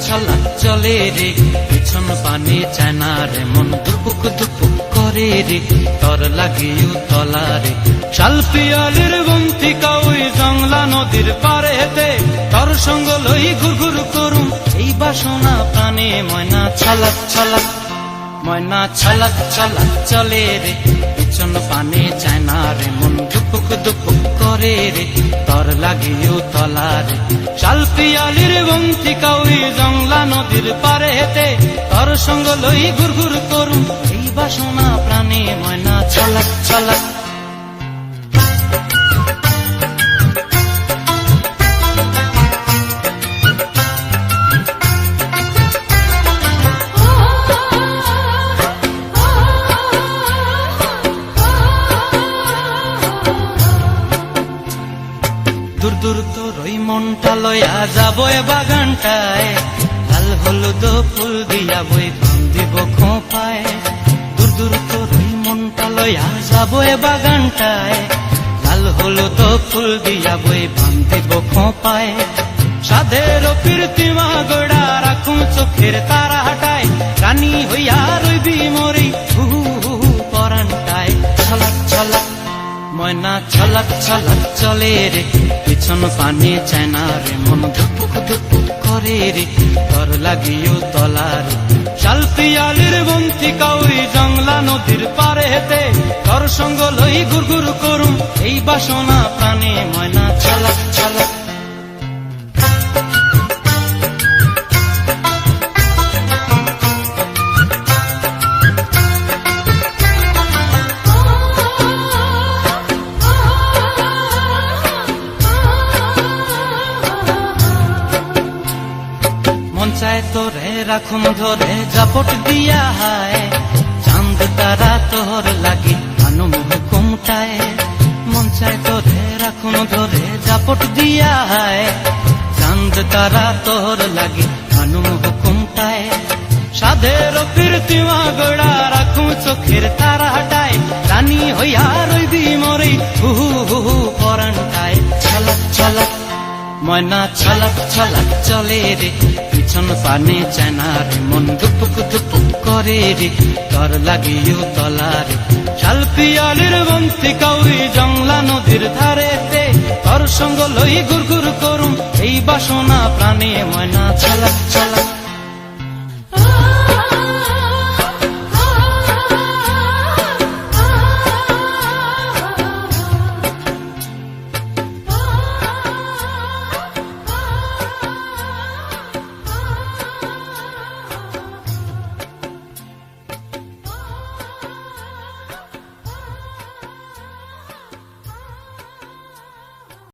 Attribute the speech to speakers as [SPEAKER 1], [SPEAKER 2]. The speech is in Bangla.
[SPEAKER 1] ছলাক চলে রে, পিছন পানে চায় না রে, মন দুপুক দুপুক করে রে, তর লাগিও তলা রে। শাল পিয়ালির বন্তিকা ওই জংলা নদীর পারে হেতে, তর সঙ্গ লই ঘুরঘুর করুম এই বাসনা প্রাণে। ময়না ছলাক ছলাক, ময়না ছলাক ছলাক চলে রে, পিছন পানে চায় না রে, মন দুপুক দুপুক করে রে, তর লাগিও তলা রে। শাল পিয়ালির বন্তিকা ওই জংলা নদীর পারে হেতে, তর সঙ্গ লই ঘুরঘুর করুম এই বাসনা প্রাণে। ময়না ছলাক ছলাক। দূর দূর তোর ওই মনটা লয়া যাবো এ বাগানটায়, লাল হলুদ ফুল দিয়া বই বান্ধিব খোঁপায়। দূর দূর তোর ওই মনটা লয়া যাবো এ বাগানটায়, লাল হলুদ ফুল দিয়া বই বান্ধিব খোঁপায়। সাধের কীর্তিমা গোড়া রাখুম চোখের তারা হাটায়, রানী হইয়া রইবি মরি হু হু পরানটায়। ছলাক ছলাক, ময়না ছলাক ছলাক চলে রে, পিছন পানে চায় না রে, মন ধুপুক ধুপুক করে রে, তর লাগিও তলা রে। শাল পিয়ালির বন্তিকা ওই জংলা নদীর পারে হেতে, তর সঙ্গ লই ঘুরঘুর করুম এই বাসনা প্রাণে। ময়না ছলাক ছলাক। মন চায় তোরে রাখুম ধরে জাপট দিয়া হায়, চাঁদ তারা তোর লাগি আনুম হুকুমটায়। মন চায় তোরে রাখুম ধরে জাপট দিয়া হায়, চাঁদ তারা তোর লাগি আনুম হুকুমটায়। সাধের কীর্তিমা গোড়া রাখুম চোখের তারা হাটায়, রানী হইয়া রইবি মরি হু হু পরানটায়। ছলাক ছলাক, ময়না ছলাক ছলাক চলে রে, পিছন পানে চায় না রে, মন দুপুক দুপুক করে রে, তর লাগিও তলা রে। শাল পিয়ালির বন্তিকা ওই জংলা নদীর ধারেতে, তর সঙ্গ লই ঘুরঘুর করুম এই বাসনা প্রাণে। ময়না ছলাক ছলাক।